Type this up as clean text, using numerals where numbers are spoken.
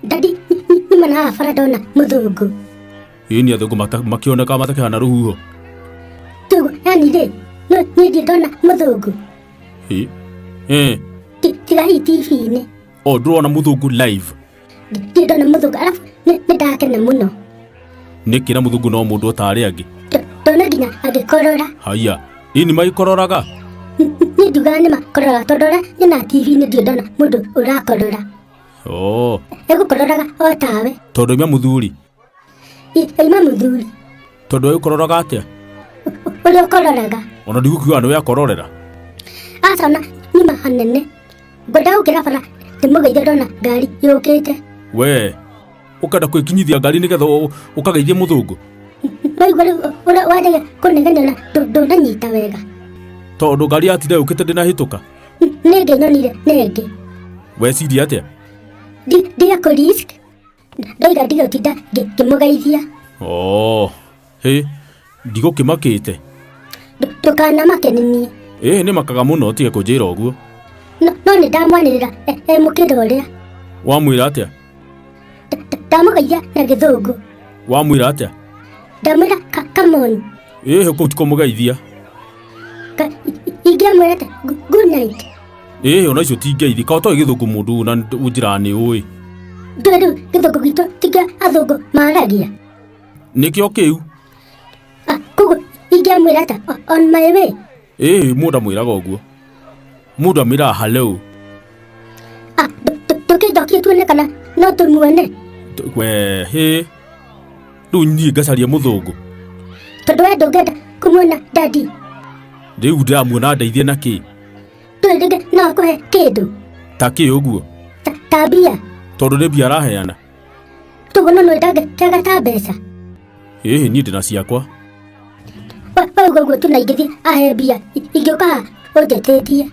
Daddy, mana faradona muthungu. Ini athungu makioneka matakihana ruhuho. Tugu, yani de, no ndona muthungu. Tiga hii TV-inĩ. O ndurona muthungu live. Ndona muthungu alafu nĩndakena mũno. Nĩkĩ na muthungu no mũndũ otari angĩ? Ndona nginya agĩkorora. Haya, ini magĩkororaga? Nĩ ndugaga nĩmakorora tondũ ũrĩa nyona TV-inĩ ndona mũndũ ũrakorora. Egũkororaga o tawe. Tondũ ima mũthuri? Ima mũthuri. Tondũ egũkororaga atĩa? Ũrĩa ũkororaga. Ona ndigũkiuga nĩwe akororera. Aca ona nyuma hanene. Ngwenda gũkĩra bara ndĩmũgeithie ndona ngari yũkĩte. We, ũkenda kwĩkinyithia ngari nĩgetha ũkageithie mũthũngũ? Waigua rĩu ũrĩa wandege kũnegenia na ndũnanyita wega. Tondũ ngari yatinde yũkĩte ndĩnahĩtũka? Nĩngĩ nyonire nĩngĩ. Weciria atĩa? Ndiga kũ-risk. Ndoiga ndigũtinda ngĩmũgeithia. Ndigũkĩmakĩte. Ndũkanamake nĩ niĩ. Nĩ makaga mũno tige kũnjĩra ũguo. No nĩndamwanĩrĩra mũkĩra ũrĩa. Wamwĩra atĩa? Ndamũgeithia na gĩthũngũ. Wamwĩra atĩa? Ndamwĩra come on. Kũu ti kũmũgeithia. Ingĩamwĩra atĩa good night. Ona icio ti ngeithi, kaĩ ũtoĩ gĩthũngũ mũndũ na ũnjĩra nĩ ũĩ. Ndũĩ rĩu gĩthũngũ gitũ tiga athũngũ maragia. Nĩkĩo kĩu. Koguo ingĩamwĩra atĩa on my way. Mũndũ amwĩraga ũguo. Mũndũ amwĩraga hello. Tũkĩnjokia tuone kana no tũmuone. Rĩu niĩ ngacaria mũthũngũ. Tondũ we ndũngĩenda kũmuona daddy. Rĩu ndĩramuona ndeithie na kĩ? Twĩrĩge no akũhe kĩndũ. Ta kĩ ũguo? Ta mbia. Tondũ nĩ mbia araheana. Toguo no nĩndangĩaga ta mbeca. Niĩ ndĩna ciakwa. Wauga ũguo tu na ingĩthiĩ ahe mbia ingĩũka ũnjĩtĩtie.